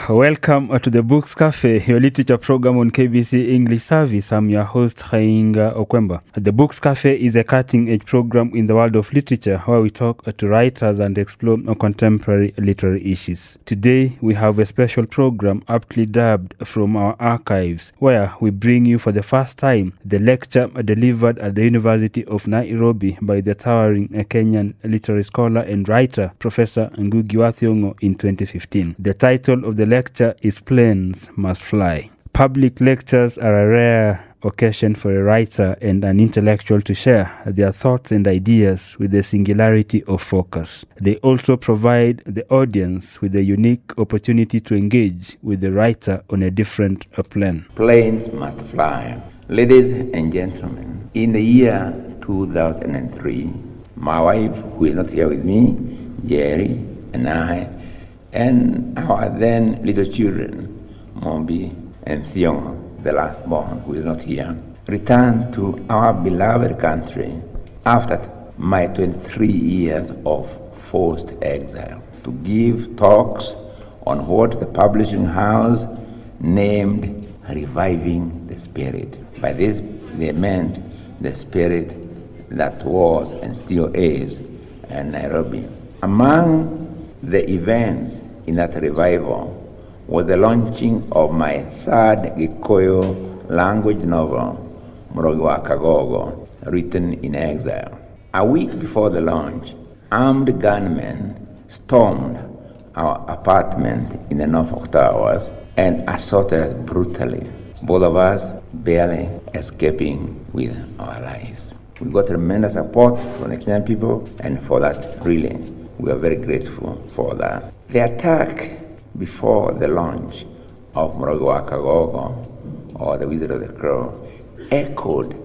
Welcome to the Books Café, your literature program on KBC English Service. I'm your host, Khainga O'Okwemba. The Books Café is a cutting-edge program in the world of literature where we talk to writers and explore contemporary literary issues. Today, we have a special program aptly dubbed From Our Archives, where we bring you for the first time the lecture delivered at the University of Nairobi by the towering Kenyan literary scholar and writer, Professor Ngugi Thion'o in 2015. The title of the lecture is Planes Must Fly. Public lectures are a rare occasion for a writer and an intellectual to share their thoughts and ideas with a singularity of focus. They also provide the audience with a unique opportunity to engage with the writer on a different plane. Planes must fly. Ladies and gentlemen, in the year 2003, my wife, who is not here with me, Jerry, and I, and our then little children, Ombui and Thiong'O, the last born, who is not here, returned to our beloved country after my 23 years of forced exile to give talks on what the publishing house named Reviving the Spirit. By this, they meant the spirit that was and still is in Nairobi. Among the events in that revival was the launching of my third Gikuyu language novel, Morogi wa Kagogo, written in exile. A week before the launch, armed gunmen stormed our apartment in the Norfolk Towers and assaulted us brutally, both of us barely escaping with our lives. We got tremendous support from the Kenyan people, and for that, really, we are very grateful for that. The attack before the launch of Morogi wa Kagogo, or The Wizard of the Crow, echoed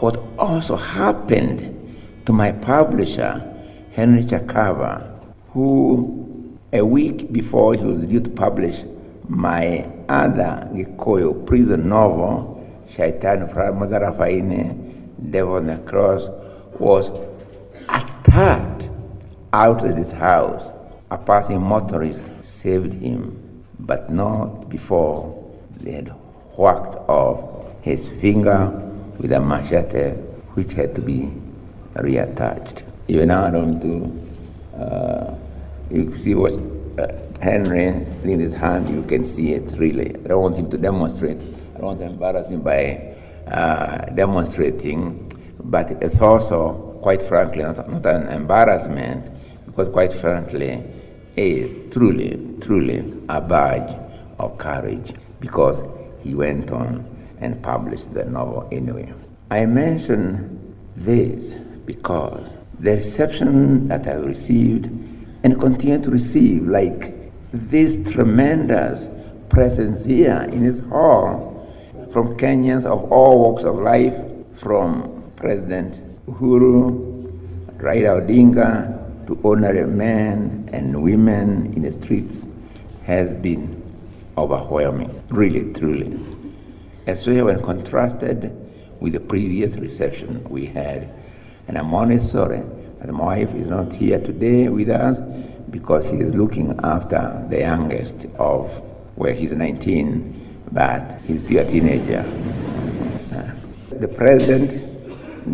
what also happened to my publisher, Henry Chakava, who a week before he was due to publish my other Gikuyu prison novel, Shaitan Mudarafaine, Devil on the Cross, was attacked out of his house. A passing motorist saved him, but not before they had whacked off his finger with a machete, which had to be reattached. Even now, I don't do. You see what Henry in his hand, you can see it really. I don't want him to demonstrate. I don't want to embarrass him by demonstrating, but it's also, quite frankly, not an embarrassment, because quite frankly, is truly a badge of courage, because he went on and published the novel anyway. I mention this because the reception that I received and continue to receive, like this tremendous presence here in this hall, from Kenyans of all walks of life, from President Uhuru, Raila Odinga, to ordinary men and women in the streets, has been overwhelming, really, truly. Especially when contrasted with the previous reception we had. And I'm only sorry that my wife is not here today with us, because he is looking after the youngest of, well, he's 19, but he's still a teenager. The president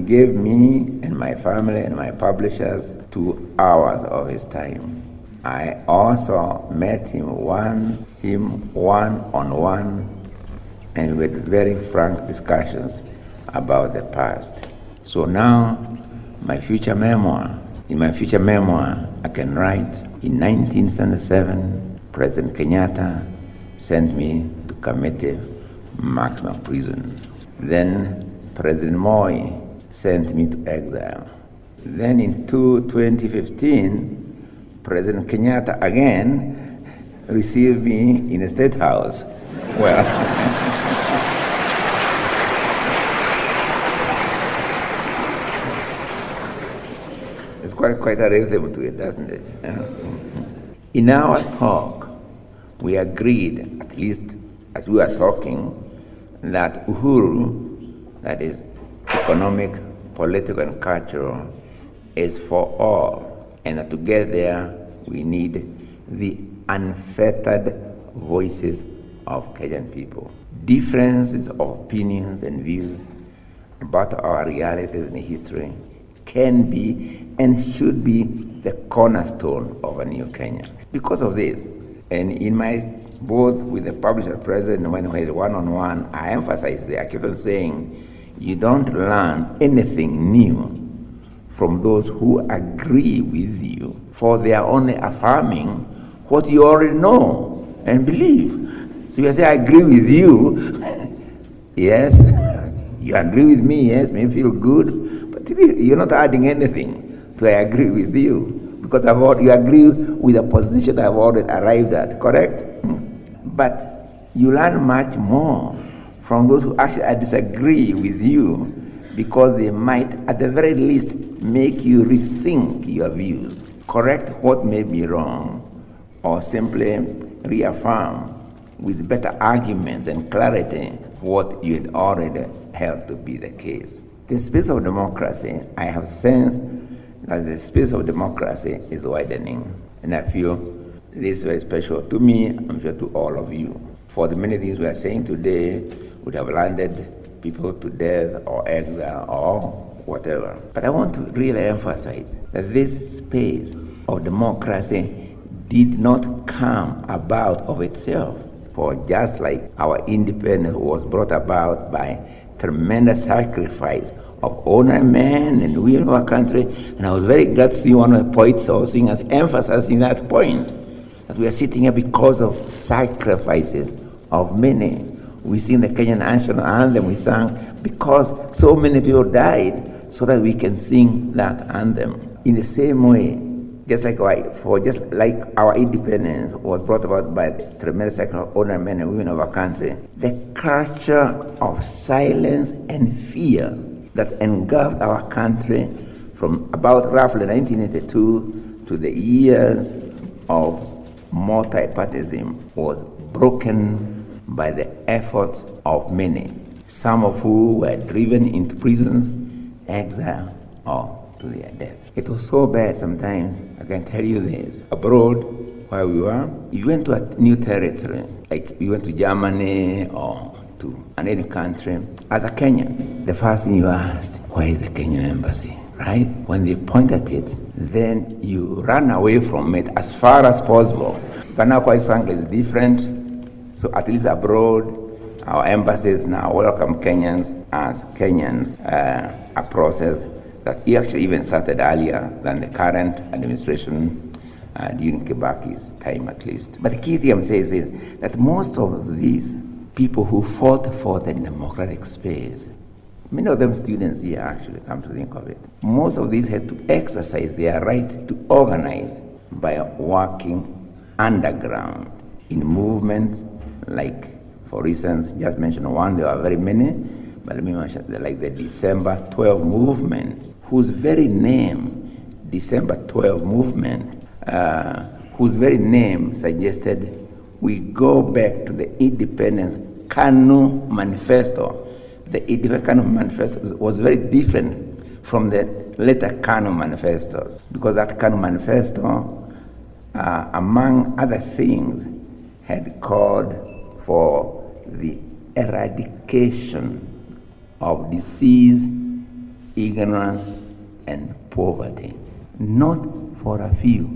gave me and my family and my publishers 2 hours of his time. I also met him one-on-one, and we had very frank discussions about the past. So now, in my future memoir, I can write, in 1977, President Kenyatta sent me to Kamete maximum prison. Then President Moi sent me to exile. Then in 2015, President Kenyatta again received me in a state house. Well, it's quite a rhythm to it, doesn't it? In our talk, we agreed, at least as we were talking, that Uhuru, that is economic, political, and cultural, is for all, and that together we need the unfettered voices of Kenyan people. Differences of opinions and views about our realities and history can be and should be the cornerstone of a new Kenya. Because of this, and in my both with the publisher president when we had one-on-one, I emphasize there, I keep on saying, you don't learn anything new from those who agree with you, for they are only affirming what you already know and believe. So you say, I agree with you. Yes, you agree with me, yes, may feel good, but you're not adding anything to I agree with you, because you agree with a position I've already arrived at, correct? But you learn much more from those who actually disagree with you, because they might, at the very least, make you rethink your views, correct what may be wrong, or simply reaffirm with better arguments and clarity what you had already held to be the case. The space of democracy, I have sensed that the space of democracy is widening, and I feel this is very special to me, I'm sure to all of you. For the many things we are saying today would have landed people to death or exile or whatever. But I want to really emphasize that this space of democracy did not come about of itself. For just like our independence was brought about by tremendous sacrifice of ordinary men and women of our country, and I was very glad to see one of the poets or singers emphasizing that point, that we are sitting here because of sacrifices of many. We sing the Kenyan national anthem, we sang because so many people died so that we can sing that anthem. In the same way, just like our independence was brought about by the tremendous sacrifice of ordinary men and women of our country, the culture of silence and fear that engulfed our country from about roughly 1982 to the years of multipartyism was broken by the efforts of many, some of who were driven into prisons, exile, or to their death. It was so bad sometimes, I can tell you this, abroad where we were, if you went to a new territory, like you went to Germany or to any country, as a Kenyan, the first thing you asked, where is the Kenyan embassy, right? When they point at it, then you run away from it as far as possible. But now, quite frankly, it's different. So at least abroad, our embassies now welcome Kenyans as Kenyans, a process that actually even started earlier than the current administration during Kibaki's time at least. But the key thing I'm saying is that most of these people who fought for the democratic space, many of them students here actually, come to think of it, most of these had to exercise their right to organize by working underground in movements like, for instance, just mention one, there are very many, but let me mention like the December 12 movement, whose very name, December 12 movement, whose very name suggested we go back to the Independence KANU Manifesto. The Independence KANU Manifesto was very different from the later KANU manifestos, because that KANU Manifesto, among other things, had called for the eradication of disease, ignorance, and poverty. Not for a few,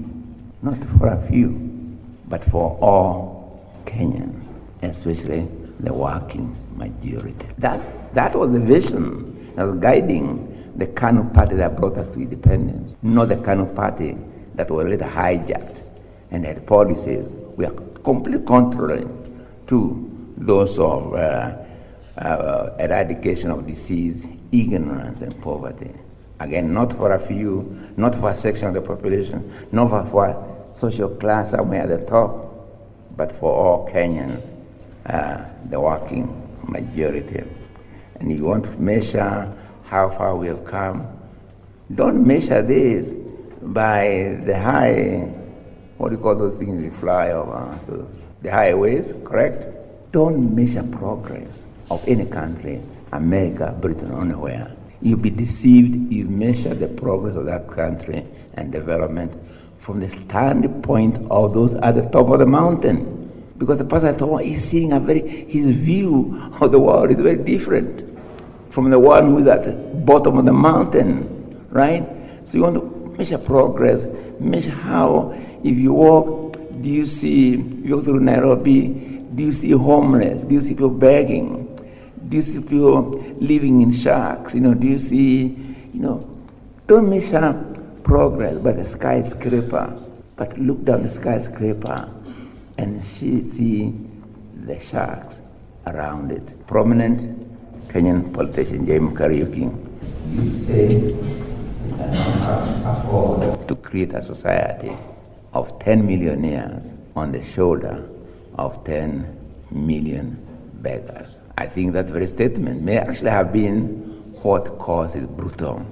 but for all Kenyans, especially the working majority. That was the vision that was guiding the KANU party that brought us to independence, not the KANU party that was later hijacked and had policies we are completely contrary to those of eradication of disease, ignorance, and poverty. Again, not for a few, not for a section of the population, not for a social class somewhere at the top, but for all Kenyans, the working majority. And you want to measure how far we have come, don't measure this by the high, what do you call those things we fly over, so the highways, correct? Don't measure progress of any country, America, Britain, or anywhere. You'll be deceived. You measure the progress of that country and development from the standpoint of those at the top of the mountain. Because the person at home is seeing his view of the world is very different from the one who is at the bottom of the mountain, right? So you want to measure progress, measure how, if you walk, you go through Nairobi, do you see homeless? Do you see people begging? Do you see people living in shacks? Do you see, don't measure progress by the skyscraper, but look down the skyscraper and see the shacks around it. Prominent Kenyan politician James Kariuki, he said we cannot afford to create a society of 10 millionaires on the shoulder of 10 million beggars. I think that very statement may actually have been what caused his brutal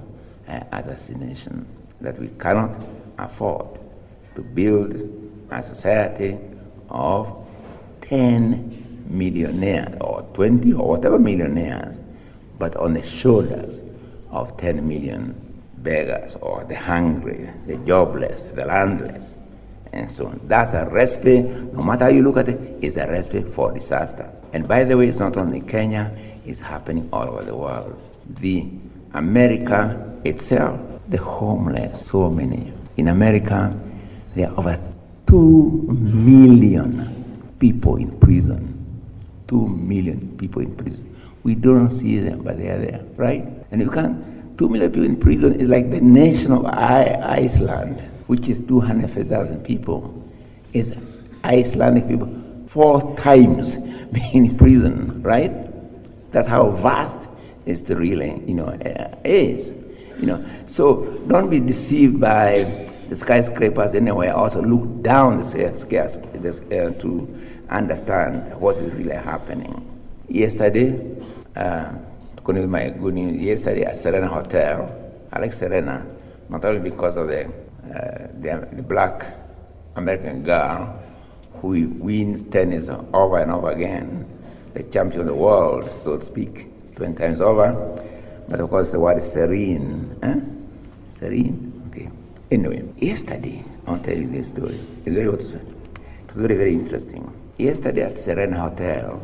assassination, that we cannot afford to build a society of 10 millionaires or 20 or whatever millionaires, but on the shoulders of 10 million beggars or the hungry, the jobless, the landless, and so on. That's a recipe, no matter how you look at it, it's a recipe for disaster. And by the way, it's not only Kenya, it's happening all over the world. The America itself, the homeless, so many. In America, there are over 2 million people in prison. 2 million people in prison. We don't see them, but they are there, right? And you can't, 2 million people in prison is like the nation of Iceland, which is 250,000 people. Is Icelandic people 4 times being in prison, right? That's how vast it really, is. So don't be deceived by the skyscrapers anywhere. Also look down the stairs to understand what is really happening. Yesterday, my good news, yesterday at Serena Hotel, I like Serena, not only because of the black American girl who wins tennis over and over again, the champion of the world, so to speak, 20 times over. But of course the word is serene. Serene? Okay. Anyway, yesterday, I'll tell you this story. It was very, very interesting. Yesterday at Serena Hotel,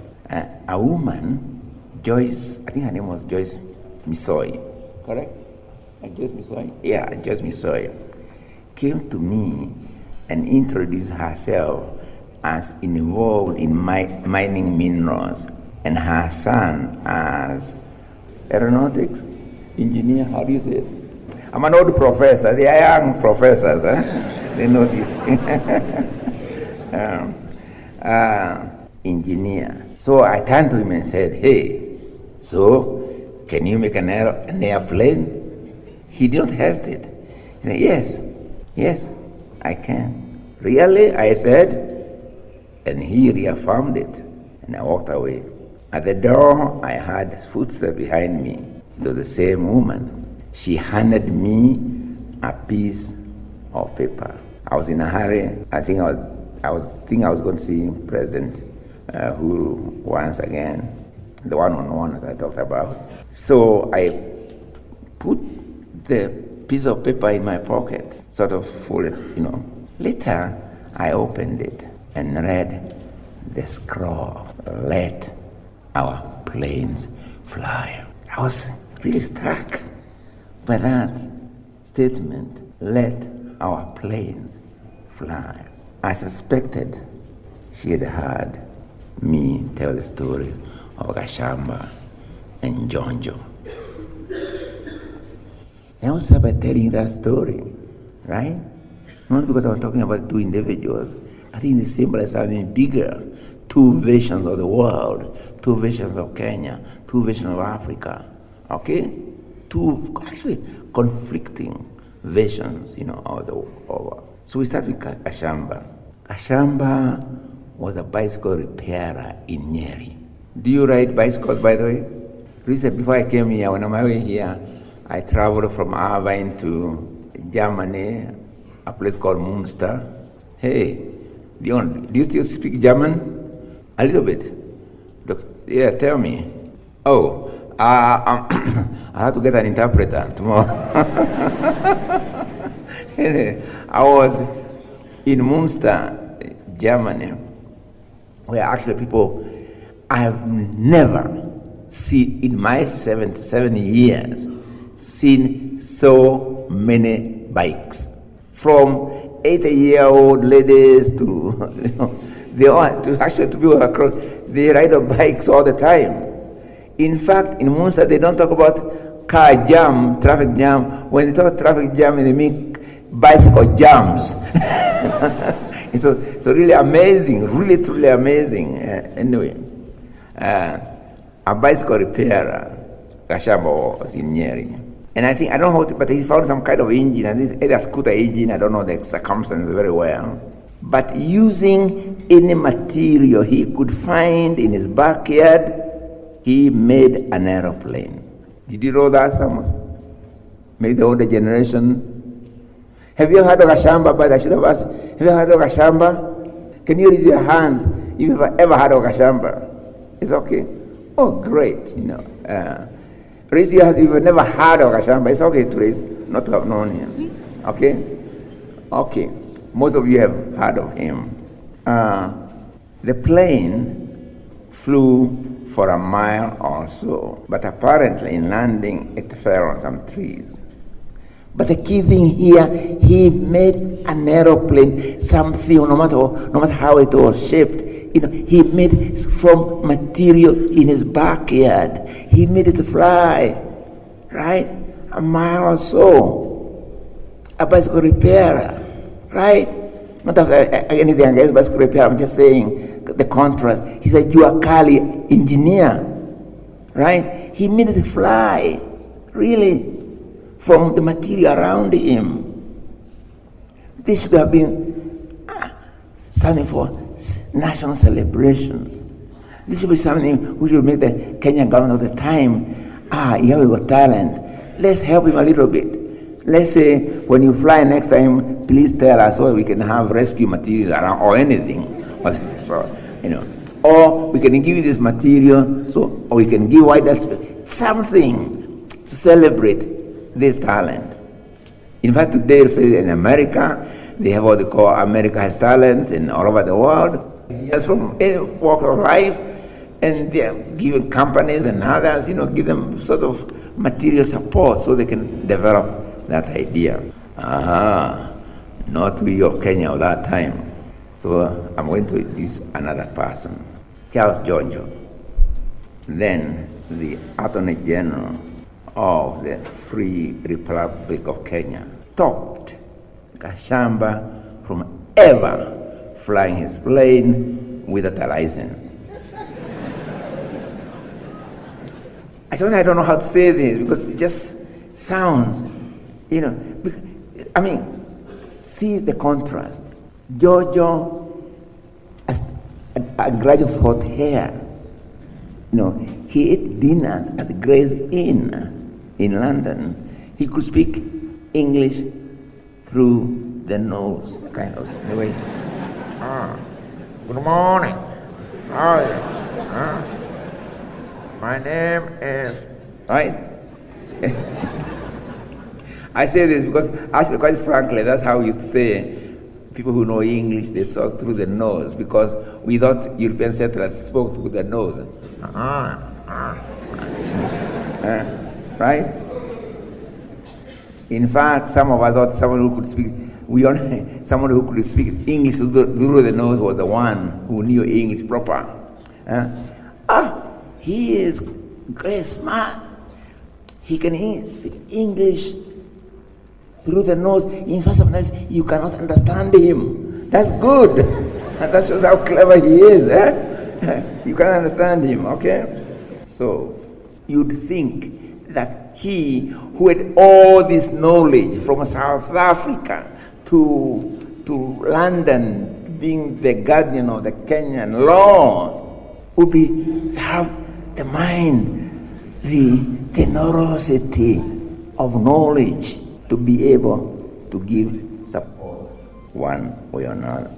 a woman, Joyce, I think her name was Joyce Misoi, correct? Joyce Misoi? Yeah, Joyce Misoi, came to me and introduced herself as involved in mining minerals, and her son as aeronautics engineer. How do you say it? I'm an old professor. They are young professors. They know this. Engineer. So I turned to him and said, "Hey, so can you make an airplane?" He didn't hesitate. He said, Yes, I can. Really? I said, and he reaffirmed it. And I walked away. At the door, I heard footsteps behind me. It was the same woman. She handed me a piece of paper. I was in a hurry. I was going to see President Uhuru once again, the one-on-one that I talked about. So I put the piece of paper in my pocket, sort of folded, Later, I opened it and read the scroll, "Let our planes fly." I was really struck by that statement, "Let our planes fly." I suspected she had heard me tell the story of Gashamba and Jonjo. And I was about telling that story, right? Not because I was talking about 2 individuals, but in the symbol as something bigger. 2 visions of the world, 2 visions of Kenya, 2 visions of Africa, okay? 2 actually conflicting visions, of the world. So we start with Gashamba. Gashamba was a bicycle repairer in Nyeri. Do you ride bicycles, by the way? Recently, before I came here, when on my way here, I traveled from Irvine to Germany, a place called Munster. Hey, do you still speak German? A little bit. Yeah, tell me. Oh, I have to get an interpreter tomorrow. I was in Munster, Germany, where actually people, I have never seen in my 77 years, seen so many bikes. From 80-year-old ladies to, they all, to actually to people across, they ride on bikes all the time. In fact, in Munster, they don't talk about car jam, traffic jam. When they talk traffic jam, they mean bicycle jams. It's really amazing, really truly amazing. Anyway, a bicycle repairer, Kashamba, was in Nyeri. And I think, I don't know how to, but he found some kind of engine, and this either scooter engine, I don't know the circumstances very well. But using any material he could find in his backyard, he made an aeroplane. Did you know that, someone? Maybe the older generation. Have you heard of Kashamba? But I should have asked, have you heard of Kashamba? Can you raise your hands if you've ever heard of Kashamba? It's okay. Oh, great, you know. Raise your hands if you've never heard of Kashamba. It's okay to raise, not to have known him. Okay? Okay. Most of you have heard of him. The plane flew for a mile or so, but apparently in landing it fell on some trees. But the key thing here, he made an aeroplane, something, no matter how it was shaped, you know, he made it from material in his backyard. He made it fly, right? A mile or so. A bicycle repairer, right? Not anything against bicycle repair, I'm just saying the contrast. He's a Juakali engineer, right? He made it fly, really, from the material around him. This should have been something for national celebration. This should be something we should make the Kenyan government of the time, here we got talent. Let's help him a little bit. Let's say, when you fly next time, please tell us so we can have rescue materials around, or anything. So, you know, or we can give you this material, so, or we can give something to celebrate this talent. In fact, today in America, they have what they call America Has Talent, and all over the world. Yes, from any walk of life, and they are giving companies and others, you know, give them sort of material support so they can develop that idea. Not we of Kenya of that time. So I'm going to introduce another person, Charles Jonjo, then the Attorney General of the Free Republic of Kenya, stopped Kashamba from ever flying his plane without a license. I don't know how to say this because it just sounds, you know, I mean, see the contrast. Jojo, a graduate of hot hair, you know, he ate dinners at the Gray's Inn in London. He could speak English through the nose, kind of, in a way. Good morning. How are you? My name is... Right? I say this because, actually, quite frankly, that's how you say people who know English, they talk through the nose, because we thought European settlers spoke through the nose. Right? In fact, some of us thought someone who could speak, someone who could speak English through the nose was the one who knew English proper. He is very smart. He can speak English through the nose. In fact, sometimes you cannot understand him. That's good. That shows how clever he is. You can understand him, okay? So, you'd think that he, who had all this knowledge from South Africa to London, being the guardian of the Kenyan laws, would have the mind, the generosity of knowledge to be able to give support one way or another.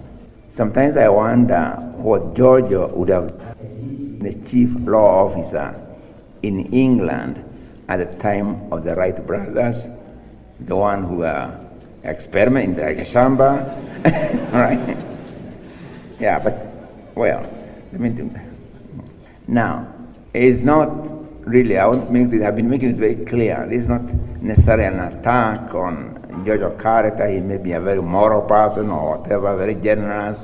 Sometimes I wonder what Georgia would have been the chief law officer in England at the time of the Wright brothers, the one who experimented like Kashamba, right? Yeah, but, well, Let me do that. Now, it's not really, I've been making it very clear. This is not necessarily an attack on George's character. He may be a very moral person or whatever, very generous,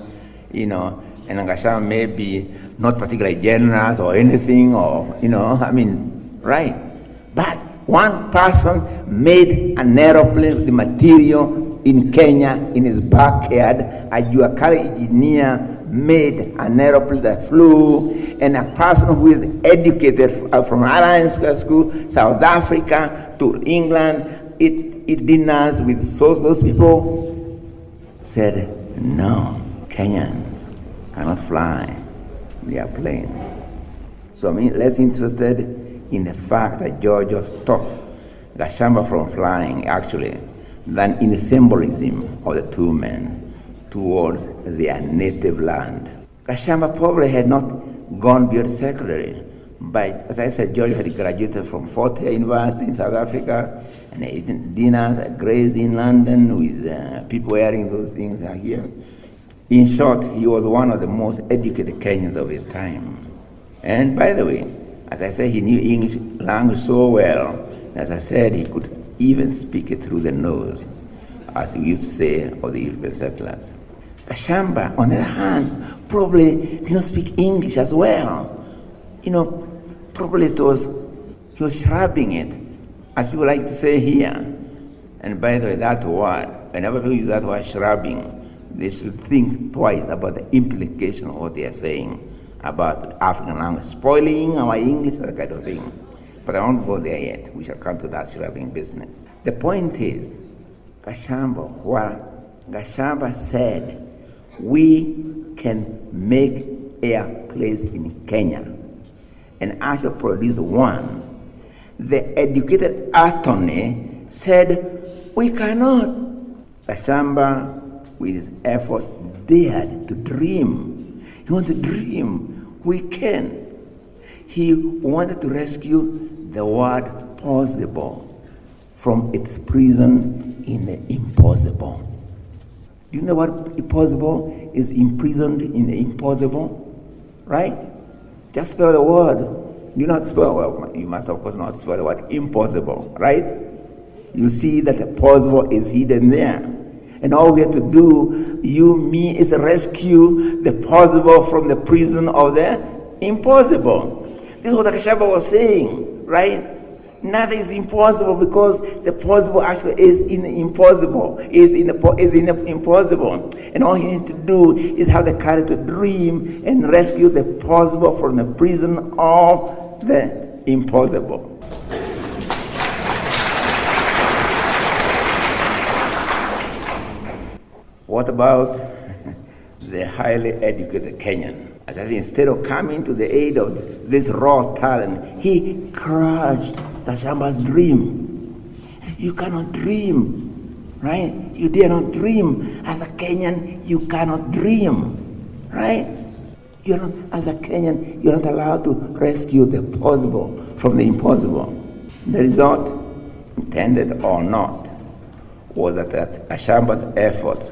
and Gashamba may be not particularly generous or anything, or, right. But one person made an aeroplane with the material in Kenya in his backyard. A Juakali engineer made an aeroplane that flew, and a person who is educated from Alliance School, South Africa to England, eat dinners with those people, said, no, Kenyans cannot fly their plane. So I'm less interested in the fact that George stopped Gashamba from flying, actually, than in the symbolism of the two men towards their native land. Gashamba probably had not gone beyond secondary, but as I said, George had graduated from Fort Hare University in South Africa, and eaten dinners at Gray's in London with people wearing those things here. In short, he was one of the most educated Kenyans of his time. And by the way, as I said, he knew English language so well, as I said, he could even speak it through the nose, as we used to say of the European settlers. Gashamba, on the other hand, probably did not speak English as well. Probably he was shrubbing it, as people like to say here. And by the way, that word, whenever people use that word shrubbing, they should think twice about the implication of what they are saying about African language, spoiling our English, that kind of thing. But I won't go there yet. We shall come to that shrubbing business. The point is, Gashamba said, we can make airplanes in Kenya and actually produce one. The educated attorney said, we cannot. Gashamba, with his efforts, dared to dream. He wanted to dream. We can. He wanted to rescue the word possible from its prison in the impossible. Do you know what impossible is? Imprisoned in the impossible? Right? Just spell the word. Do you not spell? Well, you must of course not spell the word impossible, right? You see that the possible is hidden there. And all we have to do, me, is rescue the possible from the prison of the impossible. This is what Gashamba was saying, right? Nothing is impossible because the possible actually is in the impossible, is in the impossible. And all you need to do is have the courage to dream and rescue the possible from the prison of the impossible. What about the highly educated Kenyan? As I said, instead of coming to the aid of this raw talent, he crushed Gashamba's dream. He said, you cannot dream, right? You dare not dream. As a Kenyan, you cannot dream, right? As a Kenyan, you're not allowed to rescue the possible from the impossible. The result, intended or not, was that Gashamba's efforts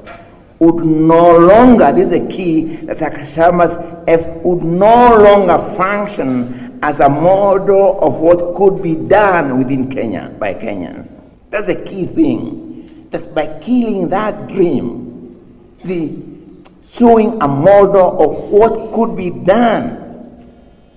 would no longer, this is the key, that Gashamba's effort would no longer function as a model of what could be done within Kenya by Kenyans. That's the key thing. That by killing that dream, showing a model of what could be done,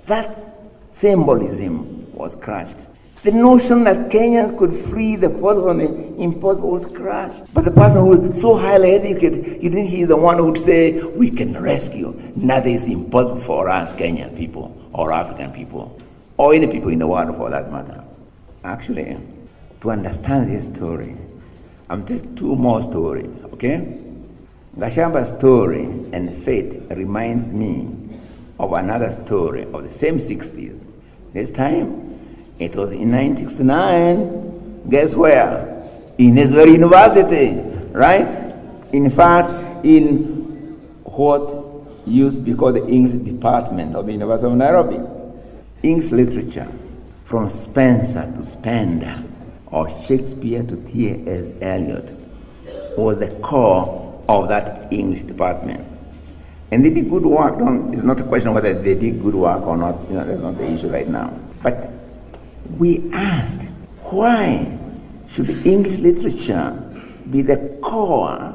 that symbolism was crushed. The notion that Kenyans could free the possible and the impossible was crushed. But the person who was so highly educated, you think he's the one who would say, we can rescue. Nothing is impossible for us Kenyan people, or African people, or any people in the world for that matter. Actually, to understand this story, I'm telling two more stories, okay? Gashamba's story and fate reminds me of another story of the same 60s. This time, it was in 1969, guess where? In his very university, right? In fact, in what used to be called the English department of the University of Nairobi. English literature, from Spencer to Spender, or Shakespeare to T.S. Eliot, was the core of that English department. And they did good work. It's not a question of whether they did good work or not. That's not the issue right now. But we asked, why should English literature be the core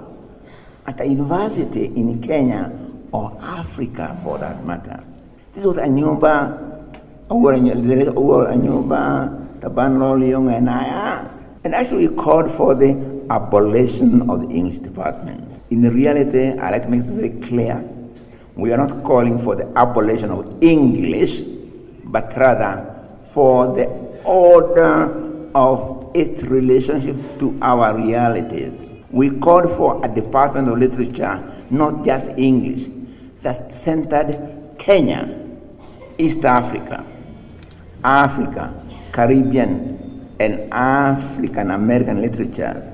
at a university in Kenya or Africa for that matter? This was Anyuba, Tabanlo Young, and I asked. And actually we called for the abolition of the English department. In reality, I like to make it very clear, we are not calling for the abolition of English, but rather for the order of its relationship to our realities. We called for a department of literature, not just English, that centered Kenya, East Africa, Africa, Caribbean, and African American literatures.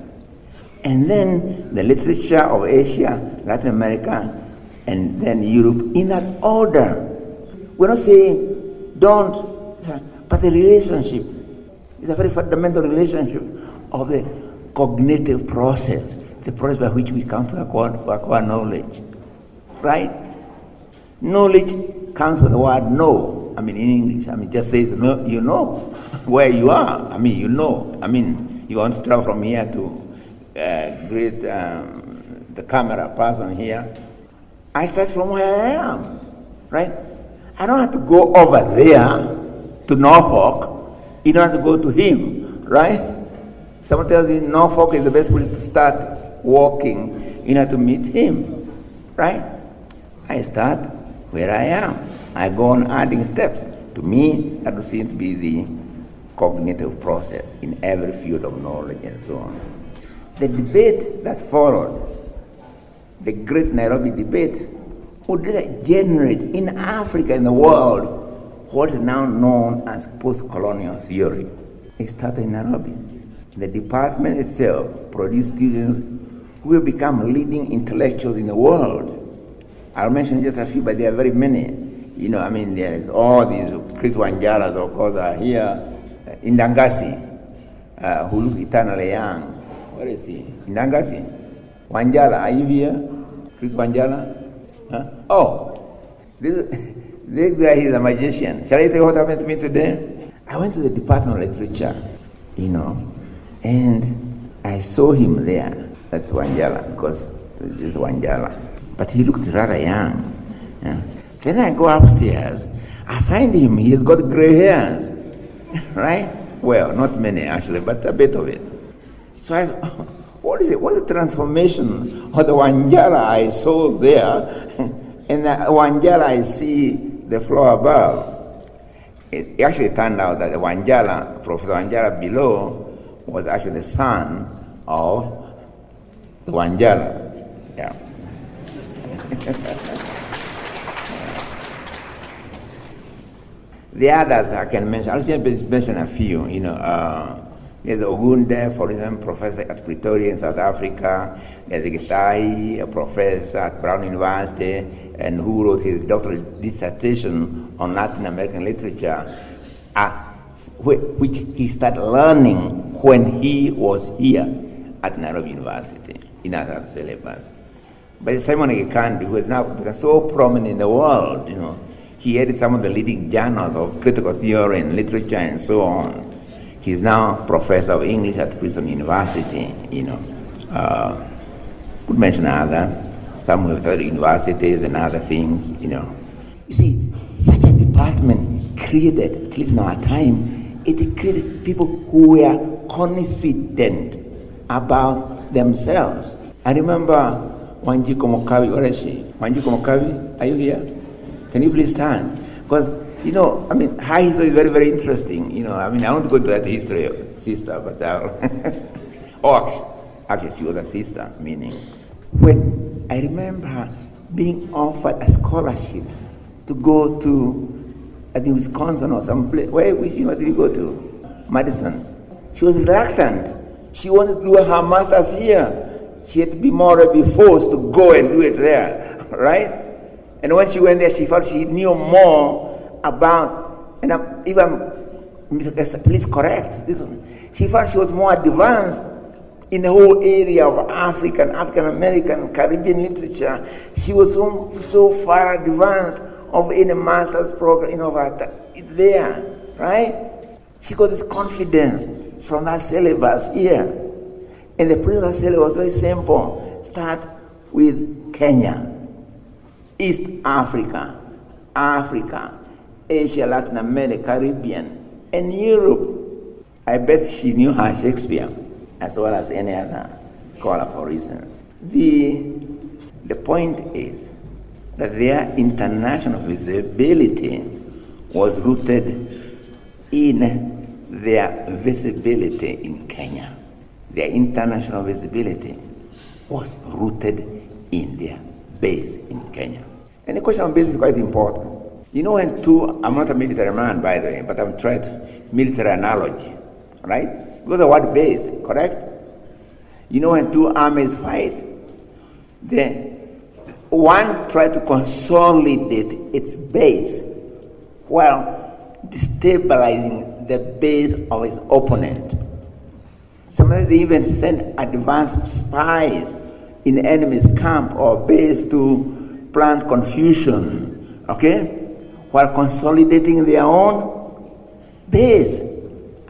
And then the literature of Asia, Latin America, and then Europe in that order. We're not saying don't, but the relationship is a very fundamental relationship of the cognitive process, the process by which we come to acquire knowledge, right? Knowledge comes with the word know. In English, just says, no, you know where you are. You know. You want to travel from here to greet the camera person here. I start from where I am, right? I don't have to go over there to Norfolk in order to go to him, right? Someone tells you Norfolk is the best place to start walking in order to meet him, right? I start where I am. I go on adding steps. To me, that would seem to be the cognitive process in every field of knowledge and so on. The debate that followed, the great Nairobi debate, would generate in Africa and the world what is now known as post-colonial theory. It started in Nairobi. The department itself produced students who will become leading intellectuals in the world. I'll mention just a few, but there are very many. There's all these Chris Wanjalas, of course, are here. Indangasi, who looks eternally young. Where is he? Indangasi. Wanjala, are you here? Chris Wanjala? Huh? Oh, this guy is a magician. Shall I tell you what happened to me today? I went to the Department of Literature, and I saw him there. That's Wanjala, because this is Wanjala. But he looked rather young. Yeah. Then I go upstairs, I find him, he has got gray hairs, right? Well, not many actually, but a bit of it. So I said, what is it? What's the transformation of the Wanjala I saw there and the Wanjala I see the floor above? It actually turned out that the Wanjala, Professor Wanjala below, was actually the son of the Wanjala. Yeah. The others I can mention, I'll just mention a few. There's Ogunde, for example, professor at Pretoria in South Africa. There's a Gitai, a professor at Brown University, and who wrote his doctoral dissertation on Latin American literature, which he started learning when he was here at Nairobi University in other syllabus. But Simon Gikandi, who is now so prominent in the world, he edited some of the leading journals of critical theory and literature and so on. He's now professor of English at Princeton University, Could mention others, some who have studied universities and other things, You see, such a department created, at least in our time, it created people who were confident about themselves. I remember Wanjiko Mokabi, where is she? Wanjiko Mokabi, are you here? Can you please stand? Because, high history is very, very interesting. I won't go to that history of sister, but actually, she was a sister, meaning. When I remember her being offered a scholarship to go to, I think, Wisconsin or some place. Which did you go to? Madison. She was reluctant. She wanted to do her master's here. She had to be morally forced to go and do it there, right? And when she went there, she felt she knew more about, and please correct this. She felt she was more advanced in the whole area of African American, Caribbean literature. She was so far advanced of any master's program, there, right? She got this confidence from that syllabus here. And the previous syllabus was very simple. Start with Kenya, East Africa, Asia, Latin America, Caribbean, and Europe. I bet she knew her Shakespeare as well as any other scholar, for instance. The point is that their international visibility was rooted in their visibility in Kenya. Their international visibility was rooted in their base in Kenya. And the question of base is quite important. I'm not a military man, by the way, but I'm trying military analogy, right? Because the word base, correct? When two armies fight, one tries to consolidate its base while destabilizing the base of its opponent. Sometimes they even send advanced spies in the enemy's camp or base to plant confusion, okay? While consolidating their own base.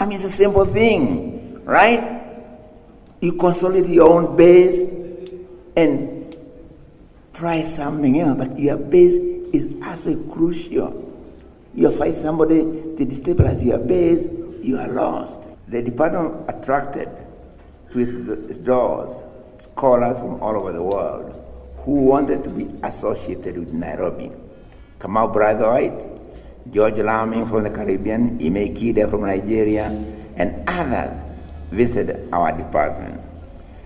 It's a simple thing, right? You consolidate your own base and try something else, but your base is absolutely crucial. You fight somebody to destabilize your base, you are lost. The department attracted to its doors scholars from all over the world who wanted to be associated with Nairobi. Kamau Brathwaite, George Laming from the Caribbean, Ime Kida from Nigeria, and others visited our department.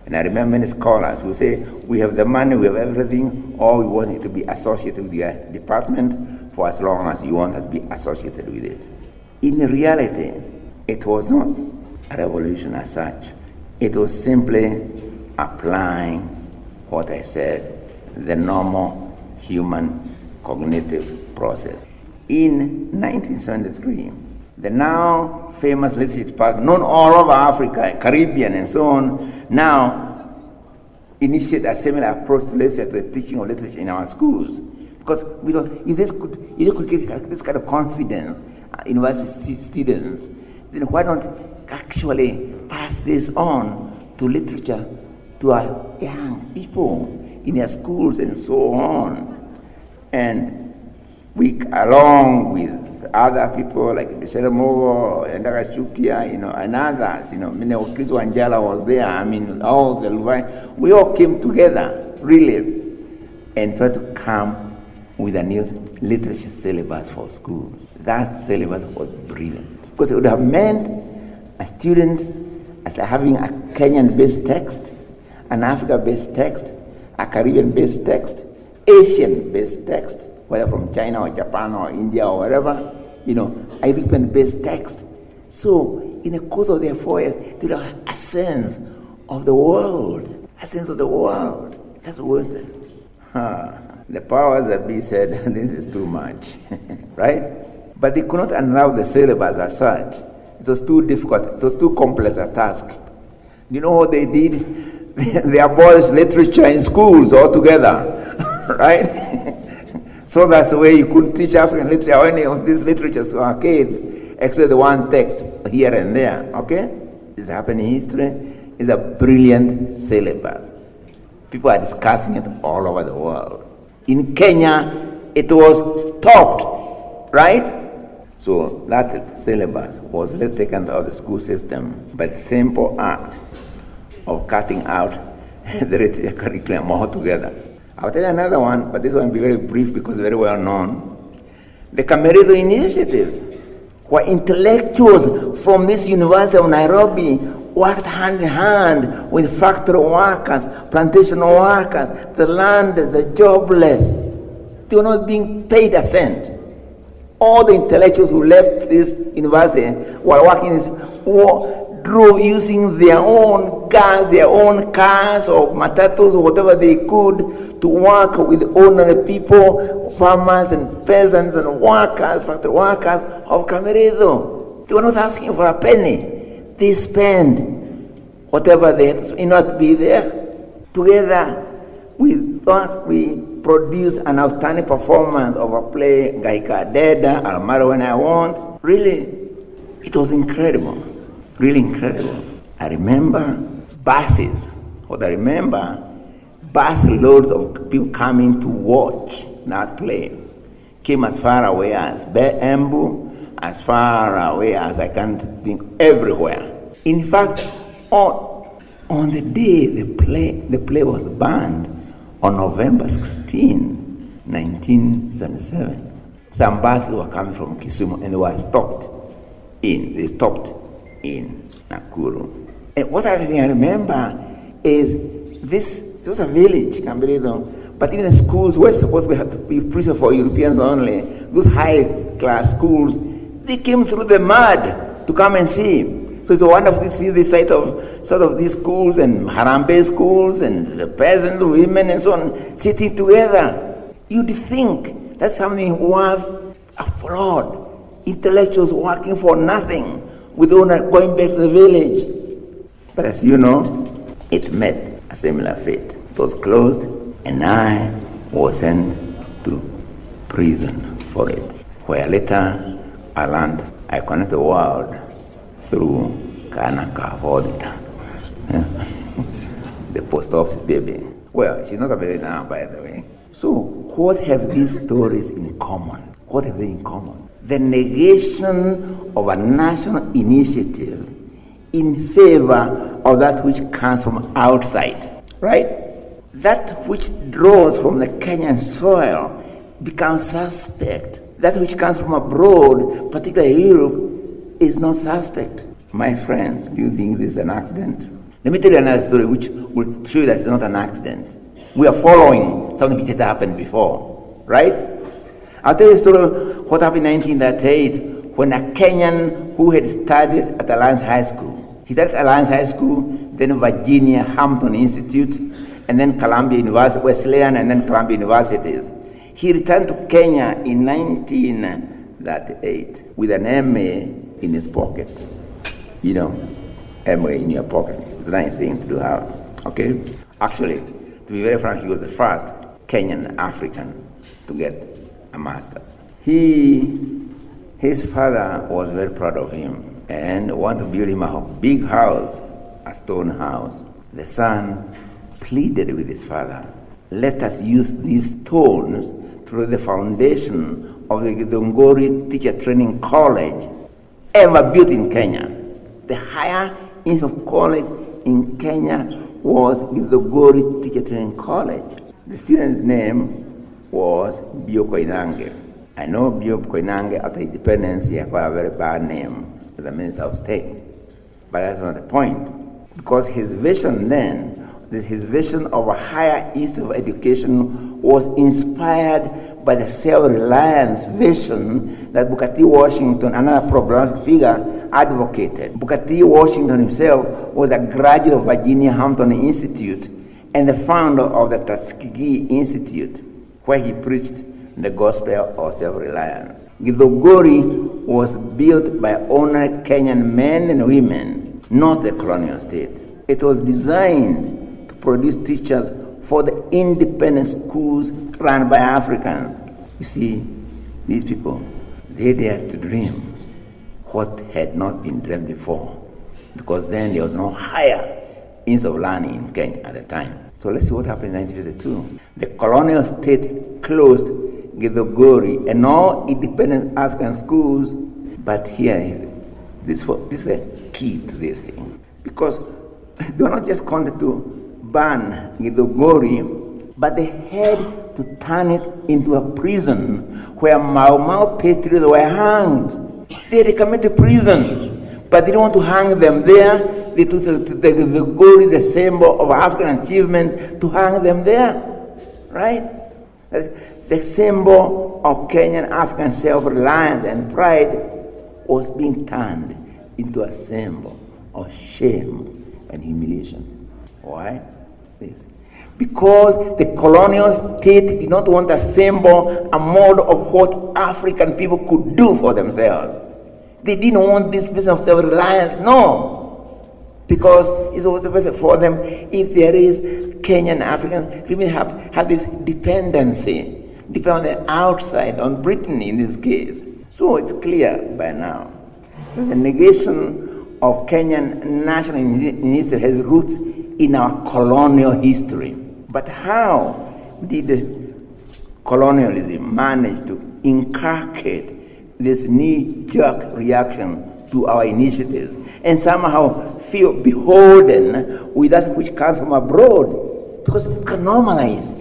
And I remember many scholars who say, we have the money, we have everything, all we want is to be associated with your department for as long as you want us to be associated with it. In reality, it was not a revolution as such. It was simply applying what I said, the normal human cognitive process. In 1973, the now famous literature department, known all over Africa, Caribbean, and so on, now initiated a similar approach to literature, to the teaching of literature in our schools. Because we thought, if this could get this kind of confidence, university students, then why don't actually pass this on to literature to our young people in their schools and so on. And we, along with other people like Michelle Mogo and Chukia, and others, Chris Wanjala was there, all the, we all came together, really, and tried to come with a new literature syllabus for schools. That syllabus was brilliant, because it would have meant a student as having a Kenyan-based text, an Africa-based text, a Caribbean-based text, Asian-based text, whether from China or Japan or India or wherever, a European-based text. So, in the course of their 4 years, they have a sense of the world. A sense of the world. That's what the powers that be said, this is too much, right? But they could not unravel the syllabus as such. It was too difficult. It was too complex a task. You know what they did? They abolished literature in schools altogether, right? So that's the way you could teach African literature or any of these literatures to our kids, except the one text here and there, okay? It's happening in history. It's a brilliant syllabus. People are discussing it all over the world. In Kenya, it was stopped, right? So that syllabus was taken out of the school system by the simple act of cutting out the literature curriculum altogether. I'll tell you another one, but this one will be very brief because very well known. The Kameredo Initiative, where intellectuals from this University of Nairobi worked hand in hand with factory workers, plantation workers, the landless, the jobless. They were not being paid a cent. All the intellectuals who left this university while working in this drove using their own gas, their own cars or matatus or whatever they could to work with ordinary people, farmers and peasants and workers, factory workers of Kameredo. They were not asking for a penny. They spent whatever they had to not be there. Together with us, we produced an outstanding performance of a play, Gaika Deda, I'll Marry When I Want. Really, it was incredible, really incredible. I remember buses, bus loads of people coming to watch that play. Came as far away as Embu, as far away as I can't think, everywhere. In fact, on the day the play was banned, on November 16, 1977, some buses were coming from Kisumu and they were stopped in Nakuru. And what I remember is this was a village, Cambredo, but even the schools were supposed to be preserved for Europeans only. Those high-class schools, they came through the mud to come and see. So it's wonderful to see the sight of sort of these schools and Harambe schools and the peasants, women and so on, sitting together. You'd think that's something worth applaud. Intellectuals working for nothing with the owner going back to the village. But as you know, it met a similar fate. It was closed and I was sent to prison for it, where later I learned I connect the world through Kanaka all the time. The post office baby. Well, she's not a baby now, by the way. So, what have these stories in common? What have they in common? The negation of a national initiative in favor of that which comes from outside, right? That which draws from the Kenyan soil becomes suspect. That which comes from abroad, particularly Europe, is not suspect. My friends, do you think this is an accident? Let me tell you another story which will show you that it's not an accident. We are following something which had happened before, right? I'll tell you a story what happened in 1938 when a Kenyan who had studied at Alliance High School. He studied at Alliance High School, then Virginia Hampton Institute, and then Columbia University, Wesleyan, and then Columbia Universities. He returned to Kenya in 1938 with an MA in his pocket. You know, MA in your pocket. It's a nice thing to do. Okay? Actually, to be very frank, he was the first Kenyan African to get a master's. His father was very proud of him and wanted to build him a big house, a stone house. The son pleaded with his father, let us use these stones to lay the foundation of the Githunguri Teacher Training College ever built in Kenya. The higher institute of college in Kenya was Githunguri Teacher Training College. The student's name was Bio Koinange. I know Bio Koinange after independence he acquired a very bad name as a Minister of State. But that's not the point. Because his vision then, his vision of a higher institute of education was inspired by the self-reliance vision that Booker T. Washington, another problematic figure, advocated. Booker T. Washington himself was a graduate of Virginia Hampton Institute and the founder of the Tuskegee Institute, where he preached the gospel of self-reliance. Githunguri was built by ordinary Kenyan men and women, not the colonial state. It was designed to produce teachers for the independent schools run by Africans. You see, these people, they dared to dream what had not been dreamed before, because then there was no higher institute of learning in Kenya at the time. So let's see what happened in 1952. The colonial state closed Githunguri and all independent African schools, but here, this is a key to this thing, because they were not just content to ban Githunguri, but they had to turn it into a prison where Mau patriots were hanged. They had come into prison, but they didn't want to hang them there. They took the Githunguri, the symbol of African achievement, to hang them there, right? The symbol of Kenyan African self-reliance and pride was being turned into a symbol of shame and humiliation. Why? Because the colonial state did not want a symbol, a model of what African people could do for themselves. They didn't want this business of self-reliance. No. Because it's also better for them if there is Kenyan Africans really have this dependency, depend on the outside, on Britain in this case. So it's clear by now that the negation of Kenyan national history has roots in our colonial history. But how did colonialism manage to inculcate this knee-jerk reaction to our initiatives and somehow feel beholden with that which comes from abroad? Because we can normalize.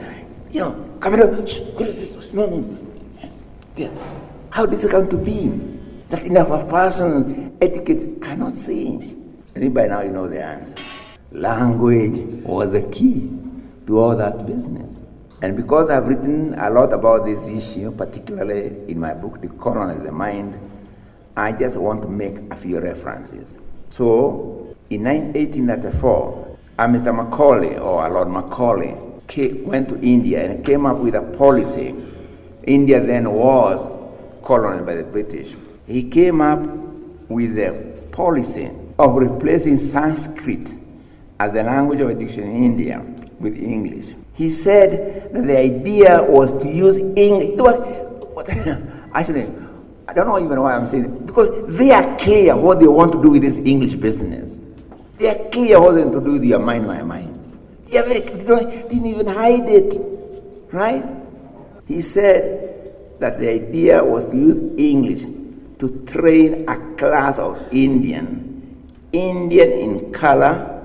Come here, no. Yeah. How did it come to be that enough of person etiquette cannot change? And by now you know the answer. Language was the key to all that business. And because I've written a lot about this issue, particularly in my book, The Colonial the Mind, I just want to make a few references. So, in 1894, Mr. Macaulay, or Lord Macaulay, went to India and came up with a policy. India then was colonized by the British. He came up with the policy of replacing Sanskrit as the language of education in India with English. He said that the idea was to use English. Actually, I don't know even why I'm saying it, because they are clear what they want to do with this English business. They are clear what they want to do with your mind, my mind. They didn't even hide it, right? He said that the idea was to use English to train a class of Indian in color,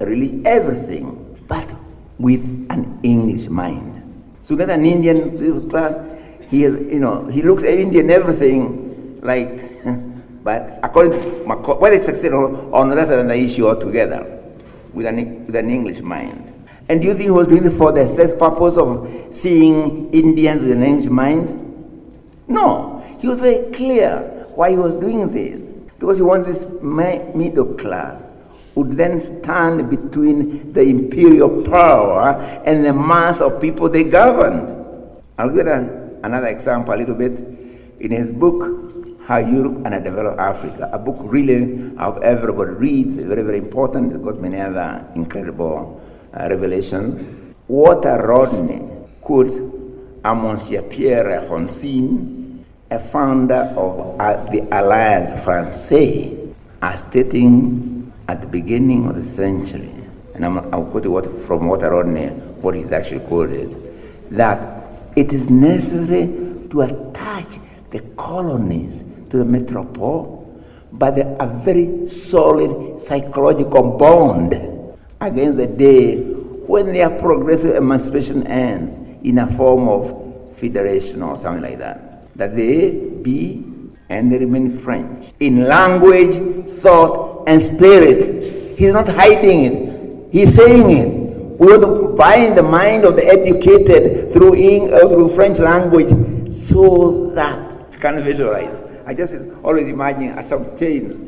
really everything, but with an English mind. So get an Indian class, he looks at Indian everything like, but according to Macaulay, whether it's successful or not, that's another issue altogether, with an English mind. And do you think he was doing it for the set purpose of seeing Indians with an English mind? No, he was very clear why he was doing this. Because he wanted this middle class would then stand between the imperial power and the mass of people they governed. I'll give another example a little bit. In his book, How Europe and I Developed Africa, a book really I hope everybody reads, it's very, very important. It's got many other incredible revelations. Walter Rodney quotes a Monsieur Pierre Foncine, a founder of the Alliance Française, as stating at the beginning of the century, and I'll quote from Walter Rodney, what he's actually quoted, that it is necessary to attach the colonies to the metropole by a very solid psychological bond against the day when their progressive emancipation ends in a form of federation or something like that. That they be and they remain French in language, thought, and spirit. He's not hiding it. He's saying it. We want to bind the mind of the educated through French language so that you can visualize. I just always imagine some chains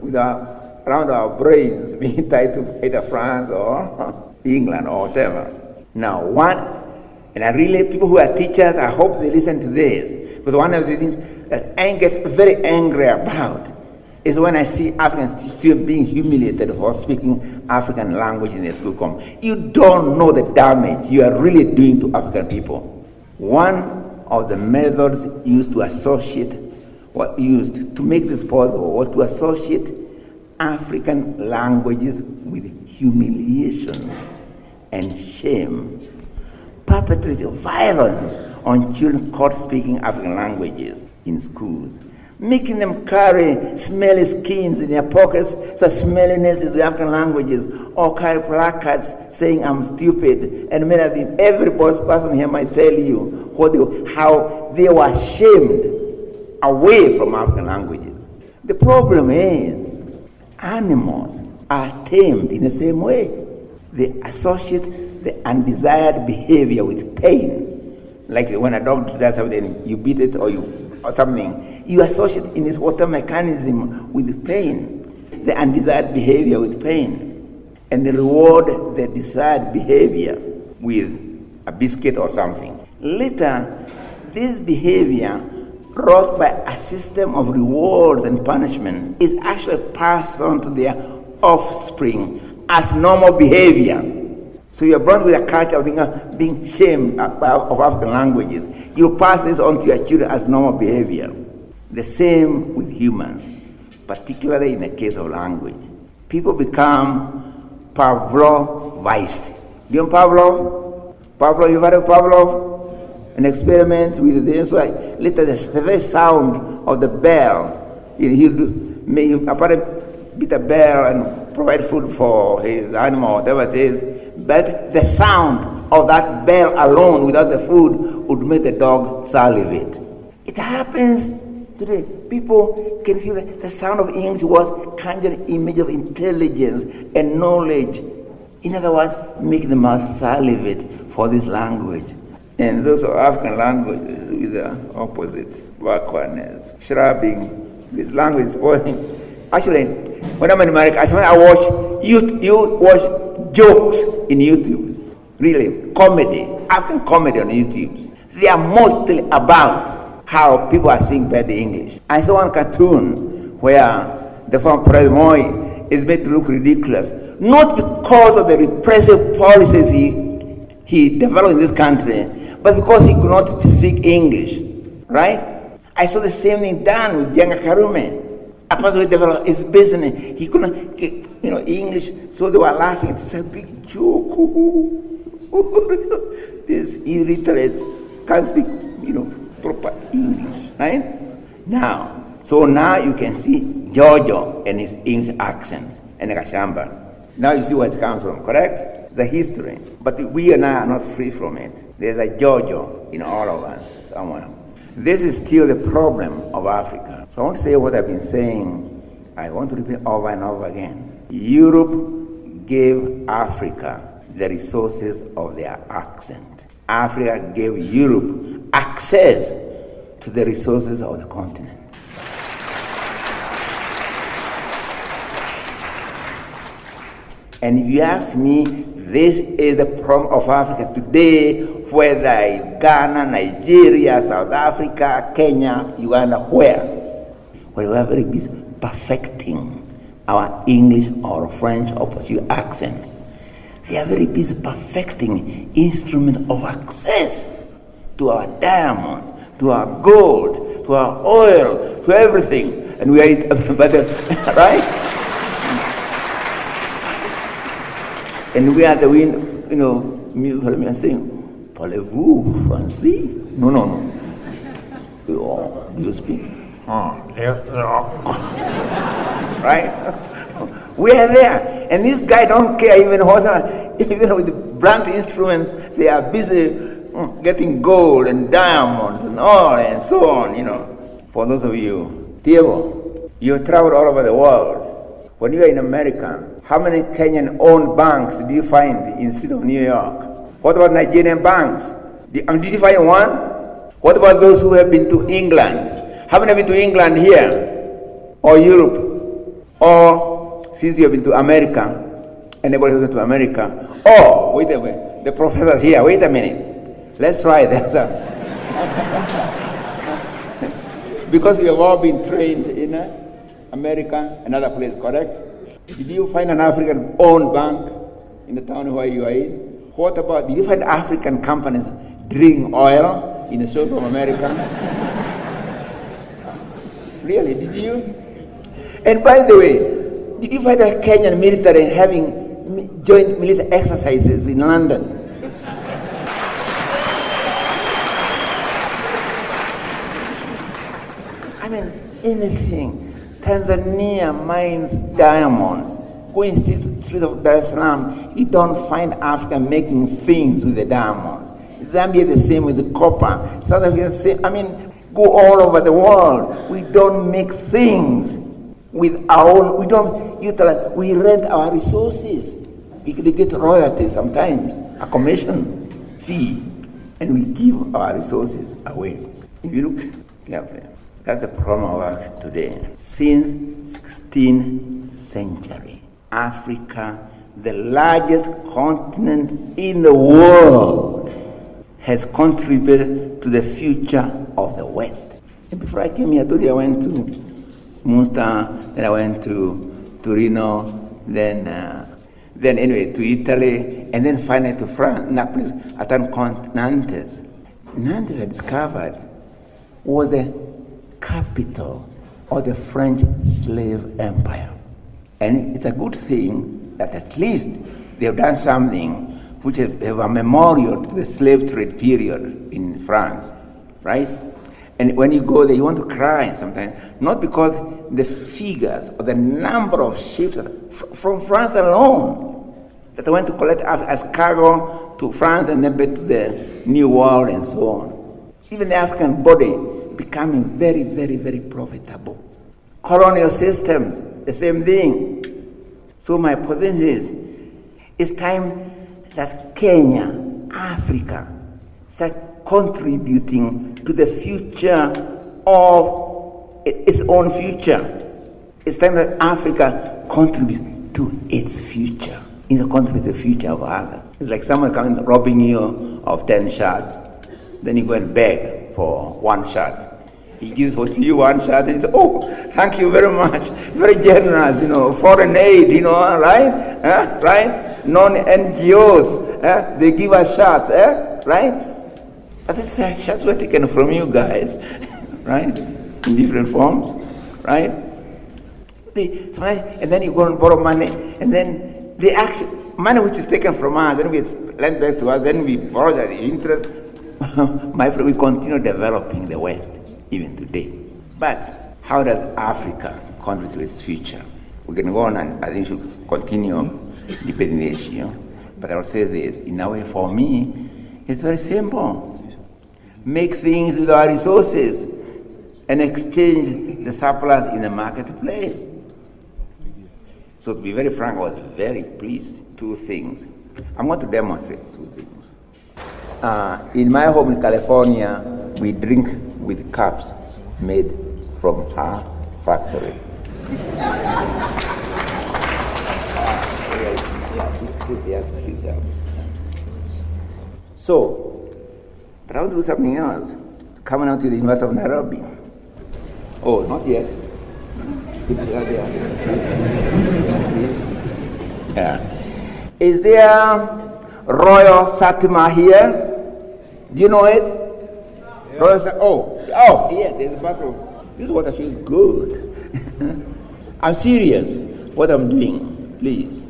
around our brains being tied to either France or England or whatever. Now, and I really, people who are teachers, I hope they listen to this, because one of the things that I get very angry about is when I see Africans still being humiliated for speaking African language in a school. You don't know the damage you are really doing to African people. One of the methods used to make this possible was to associate African languages with humiliation and shame, perpetrate violence on children caught speaking African languages in schools, making them carry smelly skins in their pockets, so smelliness is the African languages, or carry placards saying I'm stupid, and many of them, every person here might tell you how they were shamed away from African languages. The problem is animals are tamed in the same way. They associate the undesired behavior with pain. Like when a dog does something, you beat it or something, you associate in this water mechanism with pain, the undesired behavior with pain, and they reward the desired behavior with a biscuit or something. Later, this behavior, wrought by a system of rewards and punishment, is actually passed on to their offspring as normal behavior. So you're born with a culture of being ashamed of African languages. You pass this on to your children as normal behavior. The same with humans, particularly in the case of language. People become Pavlovized. Do you know Pavlov? Pavlov, you've heard of Pavlov? An experiment with this. So later, the very sound of the bell, he'll apparently beat a bell and provide food for his animal, whatever it is. But the sound of that bell alone, without the food, would make the dog salivate. It happens today. People can feel that the sound of English was conjure an image of intelligence and knowledge. In other words, making the mouth salivate for this language. And those of African languages with the opposite, backwardness, shrubbing. This language is spoiling. Actually, when I'm in America, I watch you watch jokes in YouTube. Really, comedy, African comedy on YouTube. They are mostly about how people are speaking bad English. I saw one cartoon where the former President Moi is made to look ridiculous, not because of the repressive policies he developed in this country, but because he could not speak English, right? I saw the same thing done with Jenga Karume. A person who developed his business, he couldn't get, English, so they were laughing. It's a big joke. This illiterate can't speak, proper English, right? Now you can see Giorgio and his English accent and Kashamba. Now you see where it comes from, correct? The history. But we and I are not free from it. There's a Giorgio in all of us somewhere. This is still the problem of Africa. So I want to say what I've been saying. I want to repeat over and over again. Europe gave Africa the resources of their accent. Africa gave Europe access to the resources of the continent. And if you ask me, this is the problem of Africa today, whether it's Ghana, Nigeria, South Africa, Kenya, Uganda, where? Well, we are very busy perfecting our English or French or Portuguese accents. They are very busy perfecting instruments of access to our diamond, to our gold, to our oil, to everything. And we are, right? And we are the wind, me saying, parlez-vous français? No. Do you speak? Right? We are there. And this guy don't care even with the blunt instruments, they are busy getting gold and diamonds and oil and so on, For those of you, Thiong'O, you traveled all over the world. When you are in America, how many Kenyan-owned banks do you find in the city of New York? What about Nigerian banks? Did you find one? What about those who have been to England? How many have been to England here? Or Europe? Or since you have been to America? Anybody who's been to America? Oh, wait a minute. The professor's here. Wait a minute. Let's try that. Because we have all been trained in America, another place, correct? Did you find an African-owned bank in the town where you are in? What about, did you find African companies drilling oil in the shores of America? Really, did you? And by the way, did you find a Kenyan military having joint military exercises in London? I mean, anything. Tanzania mines diamonds. Go in the street of Dar es Salaam, you don't find Africa making things with the diamonds. Zambia the same with the copper. South Africa the same. I mean, go all over the world. We don't make things with our own. We don't utilize. We rent our resources. We get royalties sometimes, a commission fee, and we give our resources away. If you look carefully. That's the problem of Africa today. Since 16th century, Africa, the largest continent in the world, has contributed to the future of the West. And before I came here, I told you I went to Munster, then I went to Torino, then anyway to Italy, and then finally to France, Naples, Nantes. Nantes, I discovered, was the capital of the French slave empire. And it's a good thing that at least they have done something which have a memorial to the slave trade period in France, right? And when you go there, you want to cry sometimes, not because the figures or the number of ships from France alone that went to collect as cargo to France and then back to the New World and so on. Even the African body becoming very, very, very profitable. Colonial systems, the same thing. So my position is, it's time that Kenya, Africa, start contributing to the future of its own future. It's time that Africa contributes to its future. It's a contribute to the future of others. It's like someone coming robbing you of 10 shots. Then you go and beg for 1 shot. He gives you 1 shot and he says, oh, thank you very much. Very generous, foreign aid, right? Right? Non-NGOs, they give us shots, right? But these shots were taken from you guys, right? In different forms, right? And then you go and borrow money, and then the actual money which is taken from us, then we lend back to us, then we borrow the interest. My friend, we continue developing the West even today. But how does Africa contribute to its future? We can go on and I think we should continue debating the issue. But I will say this, in a way for me, it's very simple. Make things with our resources and exchange the surplus in the marketplace. So to be very frank, I was very pleased. 2 things. I'm going to demonstrate 2 things. In my home in California, we drink with cups made from our factory. So, but I want to do something else. Coming out to the University of Nairobi. Oh, not yet. Yeah. Is there Royal Satima here? Do you know it? Yeah. Royal yeah, there's a bottle. This is what I feel good. I'm serious. What I'm doing, please.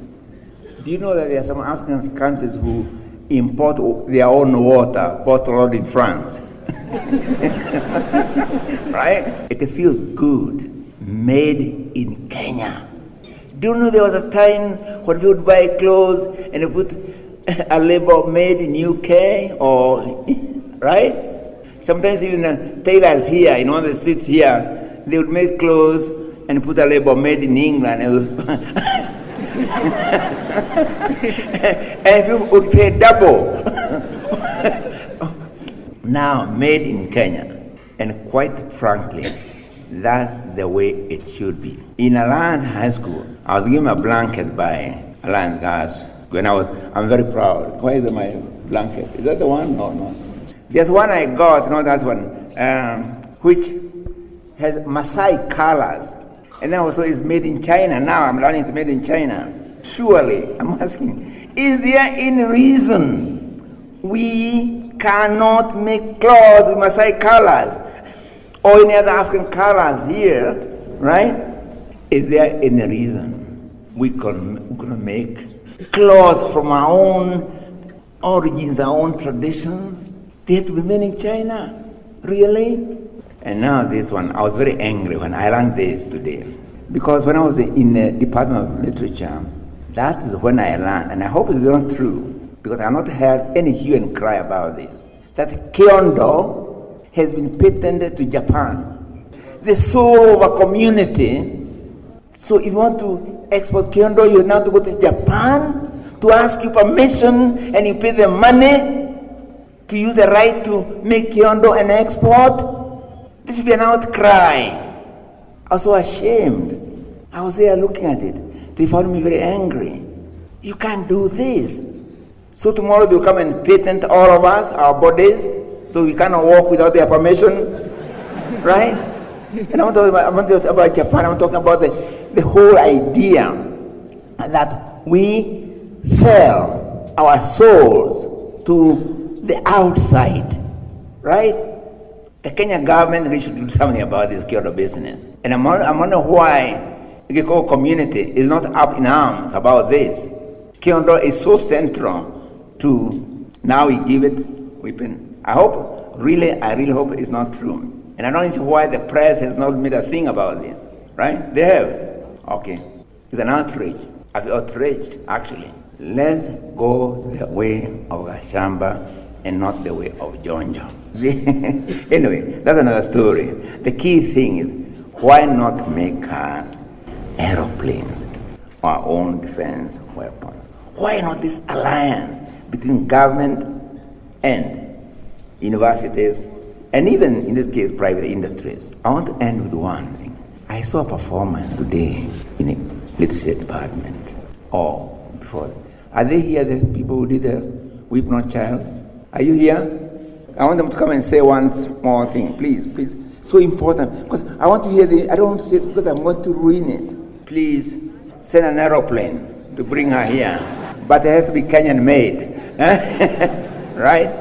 Do you know that there are some African countries who import their own water bottled in France? Right? It feels good. Made in Kenya. Do you know there was a time when you would buy clothes and you put a label made in UK or, right? Sometimes even tailors here, in one of the streets here, they would make clothes and put a label made in England. And people would pay double. Now, made in Kenya. And quite frankly, that's the way it should be. In Alliance High School, I was given a blanket by Alliance guys. I'm very proud. Where is my blanket? Is that the one? No. There's one I got, not that one, which has Maasai colors. And also it's made in China. Now I'm learning it's made in China. Surely, I'm asking, is there any reason we cannot make clothes with Maasai colors or any other African colors here, right? Is there any reason we can make clothes from our own origins, our own traditions? They have to be made in China, really? And now this one, I was very angry when I learned this today. Because when I was in the Department of Literature, that is when I learned, and I hope it's not true, because I have not heard any hue and cry about this, that Thion'o has been patented to Japan. The soul of a community. So if you want to export Thion'o, you have to go to Japan to ask you permission, and you pay the money to use the right to make Thion'o and export. This should be an outcry. I was so ashamed. I was there looking at it. They found me very angry. You can't do this. So tomorrow they'll come and patent all of us, our bodies, so we cannot walk without their permission. Right? And I'm not talking about Japan. I'm talking about the whole idea that we sell our souls to the outside, right? The Kenyan government really should do something about this Kyoto business. And I'm wondering why the Giko community is not up in arms about this. Kyoto is so central to now we give it weapon. I really hope it's not true. And I don't see why the press has not made a thing about this, right? They have. Okay. It's an outrage. I feel outraged, actually. Let's go the way of Gashamba and not the way of Jonjo. Anyway, that's another story. The key thing is, why not make aeroplanes, our own defense weapons? Why not this alliance between government and universities, and even, in this case, private industries? I want to end with one thing. I saw a performance today in a literature department, or before. Are they here, the people who did Weep Not Child? Are you here? I want them to come and say one small thing, please. So important, because I want to hear I don't want to say it because I'm going to ruin it. Please, send an aeroplane to bring her here, but it has to be Kenyan made, right?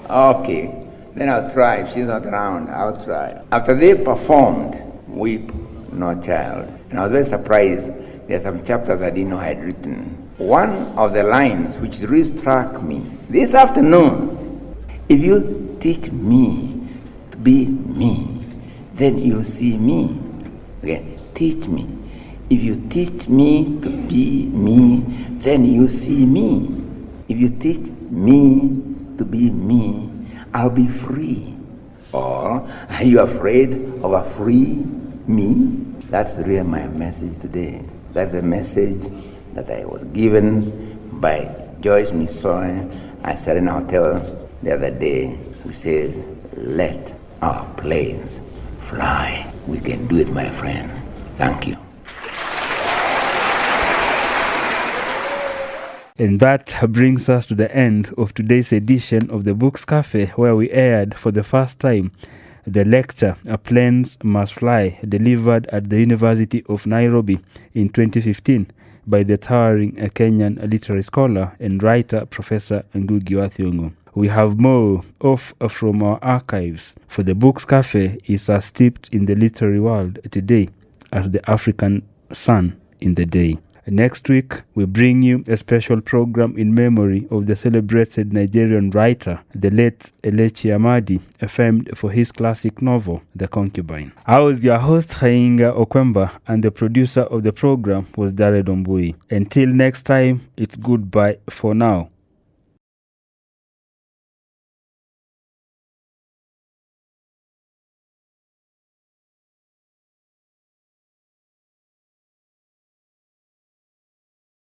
Okay, then I'll try. If she's not around, I'll try. After they performed Weep Not Child, and I was very surprised, there are some chapters I didn't know I had written. One of the lines which really struck me this afternoon: if you teach me to be me, then you see me. Okay, teach me. If you teach me to be me, then you see me. If you teach me to be me, I'll be free. Or are you afraid of a free me? That's really my message today. That's the message that I was given by Joyce Misoy at Serena Hotel the other day, who says, let our planes fly. We can do it, my friends. Thank you. And that brings us to the end of today's edition of the Books Cafe, where we aired for the first time the lecture, Planes Must Fly, delivered at the University of Nairobi in 2015 by the towering Kenyan literary scholar and writer Professor Ngugi wa Thiong'O. We have more from our archives, for the Books Cafe is as steeped in the literary world today as the African sun in the day. Next week, we bring you a special program in memory of the celebrated Nigerian writer, the late Elechi Amadi, famed for his classic novel, The Concubine. I was your host, Khainga O'Okwemba, and the producer of the program was Ombui. Until next time, it's goodbye for now.